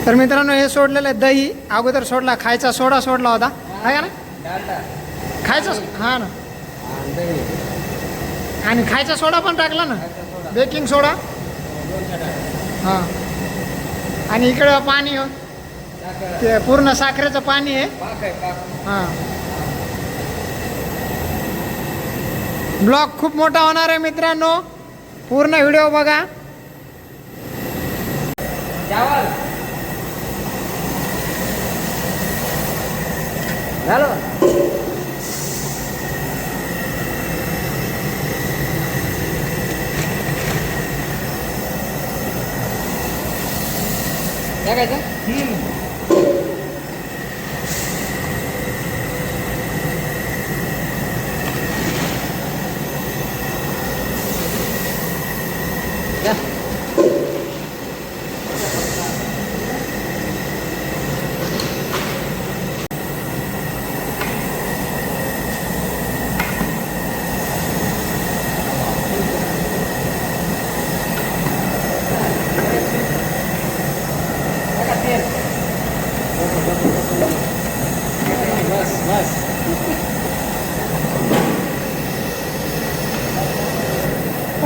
तर मित्रांनो हे सोडलेलं आहे दही अगोदर सोडला, खायचा सोडा सोडला होता आहे ना, खायचा हा ना, आणि खायचा सोडा पण टाकला ना, बेकिंग सोडा हां, आणि इकडं पाणी हो ते पूर्ण साखरेचं पाणी आहे हां. ब्लॉग खूप मोठा होणार आहे मित्रांनो, पूर्ण व्हिडिओ बघा.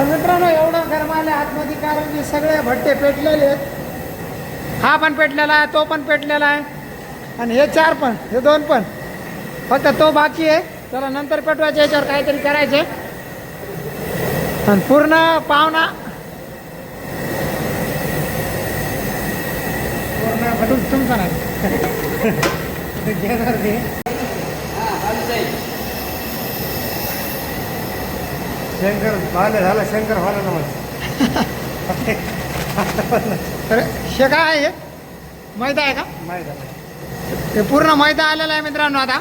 मित्रांनो एवढं गरम आलं आतमध्ये कारण की सगळे भट्टे पेटलेले आहेत. हा पण पेटलेला आहे, तो पण पेटलेला आहे, आणि हे चार पण, हे दोन पण, फक्त तो बाकी आहे. त्याला नंतर पेटवायचे, याच्यावर काहीतरी करायचे. आणि पूर्ण पाहुणा पूर्ण भटून तुमचा नाही शंकर झालं झालं शंकर व्हायला ना तर हे काय आहे, मैदा आहे का? माहीत आहे ते पूर्ण मैदा आलेला आहे मित्रांनो. आता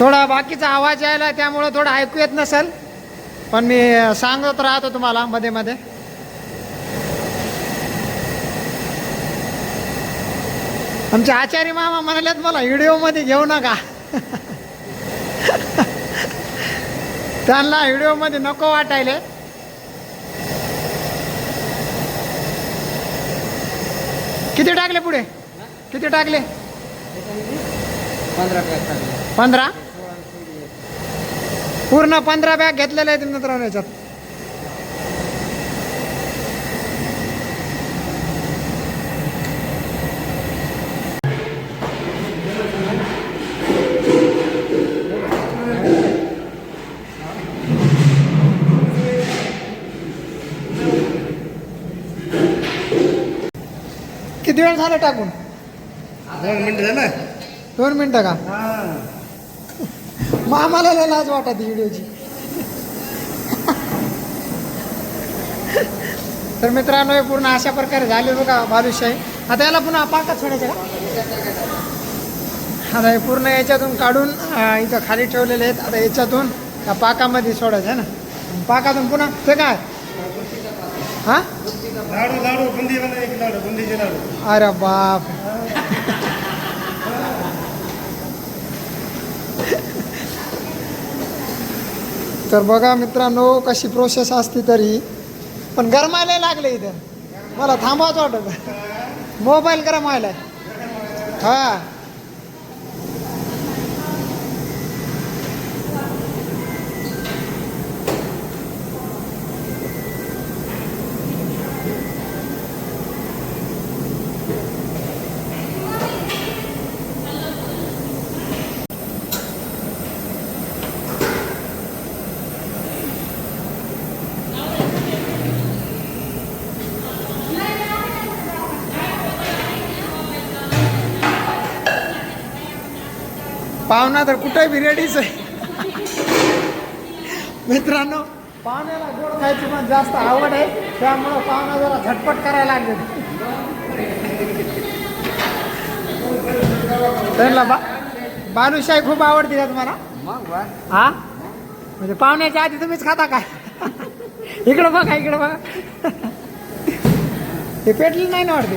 थोडा बाकीचा आवाज यायला त्यामुळं थोडं ऐकू येत नसेल, पण मी सांगत राहतो तुम्हाला मध्ये मध्ये. आमचे आचार्य मामा म्हणालेत मला व्हिडिओमध्ये घेऊ नका त्यांना व्हिडिओमध्ये नको वाटायले. किती टाकले पुढे, किती टाकले? 15 पूर्ण 15 बॅग घेतलेले आहेत मित्रांनो याच्यात. किती वेळ झालं टाकून? 2 मिनिटं झालं. 2 मिनिटं का? मग आम्हाला लय लाज वाटत व्हिडिओची. तर मित्रांनो हे पूर्ण अशा प्रकारे झाले बघा बालुशाही. आता याला पुन्हा पाकात सोडायचं का? आता हे पूर्ण याच्यातून काढून इथं खाली ठेवलेले आहेत. आता याच्यातून त्या पाकामध्ये सोडायचं आहे ना, पाकातून पुन्हा ते काय हां लाडू लाडू बुंदी बनायचे, लाडू बुंदीचे लाडू. अरे बाप तर बघा मित्रांनो कशी प्रोसेस असते तरी पण गरमायला लागले इथं. मला थांबवाच वाटत, मोबाईल गरम व्हायला. हा पाहुणा तर कुठे बी रेडीच आहे मित्रांनो. पाहुण्याला गोड खायची पण जास्त आवड आहे, त्यामुळं पाहुणा जरा झटपट करायला लागले. त्यांना बालुशाही खूप आवडते का तुम्हाला? मग हा म्हणजे पाहुण्याच्या आधी तुम्हीच खाता काय? इकडं बघा इकडं बघा. ते पेटलं नाही ना वाटते.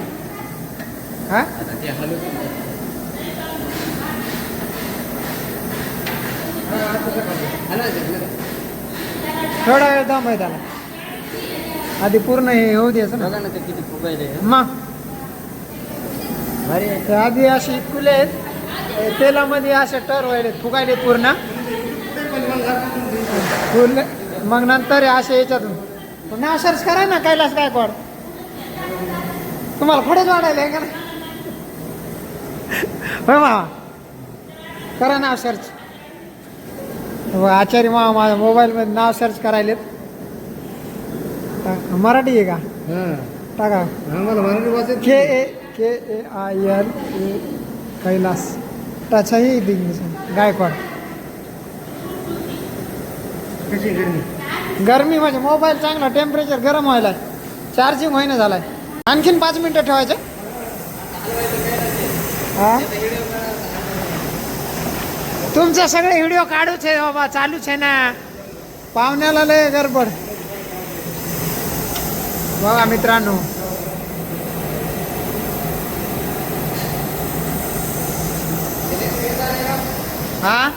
हा थोडा वेळ दम आहे त्याला. आधी पूर्ण हे होऊ द्यायचं ना. बघा ना ते किती फुगायले. मग भारी आहे. ते आधी अशी फुले आहेत तेलामध्ये असे टर व्हायले फुगायले पूर्ण फुल. मग नंतर हे असे याच्यातून नाव सर्च करा ना कैलास गायकवाड. तुम्हाला पुढेच वाढायला आहे का ना? होय मामा करा नाव सर्च. आचार्य मामा माझ्या मोबाईलमध्ये नाव सर्च करायलेत. मराठी आहे का? हां टाका आम्हाला मराठी वाचत KAIL कैलास त्याचाही इंग्लिश गायकवाड. कशी गरमी. गरमी म्हणजे मोबाईल चांगला टेम्परेचर गरम व्हायला चार्जिंग होईना झालाय. आणखीन 5 मिनिटं ठेवायचं. हा तुमचे सगळे व्हिडिओ काढूच आहे बाबा चालूच आहे ना. पाहुण्याला लय गडबड. बघा मित्रांनो हा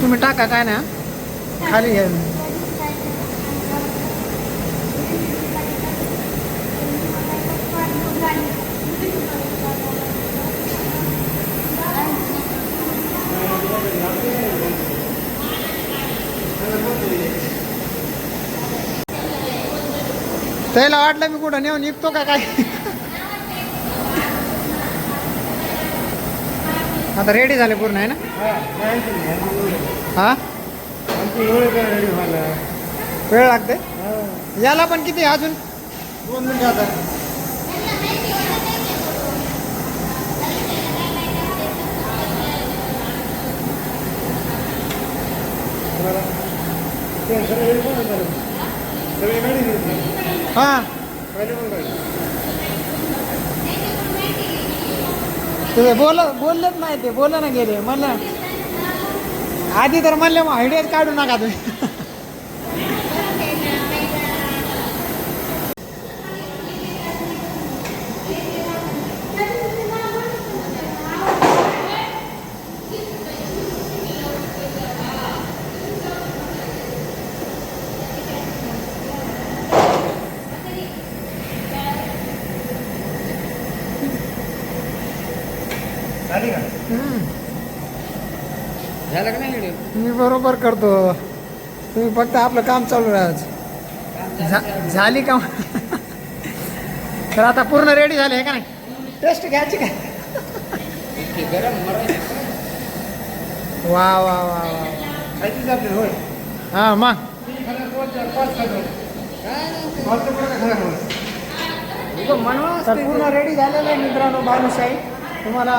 तुम्ही टाका काय ना खाली घ्या. त्याला वाटलं मी कुठं नेऊन निघतो का काय. आता रेडी झाले पूर्ण आहे ना. हा रेडी व्हायला वेळ लागते याला पण. किती अजून 2 मिनिटं आता. सगळे गाडी हा पहिले पण गाडी. ते बोललेच नाही. ते बोल ना गेले म्हणलं आधी तर म्हणले मग आयडियाच काढू नका तुम्ही. झाली का? झालं का नाही व्हिडिओ? मी बरोबर करतो. तुम्ही फक्त आपलं काम चालू राहायचं. झाली का? तर आता पूर्ण रेडी झाले आहे का नाही? टेस्ट घ्यायची काय? गरम वा वा वा वा. खायची जाते होय. हां मग तर पूर्ण रेडी झालेलं आहे मित्रांनो बालुशाही. तुम्हाला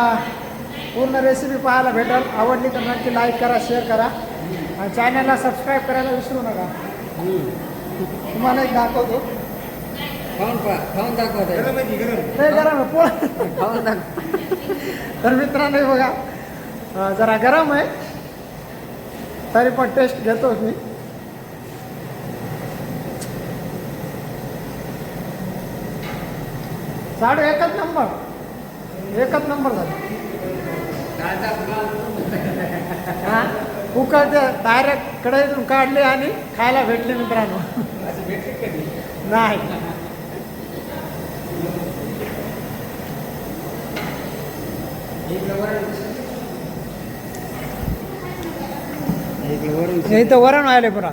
पूर्ण रेसिपी पाहायला भेटेल. आवडली तर नक्की लाईक करा शेअर करा आणि चॅनलला सबस्क्राईब करायला विसरू नका. तुम्हाला एक दाखवतो. खाऊन दाखवत ते गरम आहे पोळ. खाऊन दाखव. तर मित्रांनो हे बघा जरा गरम आहे तरी पण टेस्ट घेतो मी. साडू एकच नंबर झालं. हा उकळते डायरेक्ट कढईतून काढले आणि खायला भेटले मित्रांनो. नाही इथं वरण व्हायला पुरा.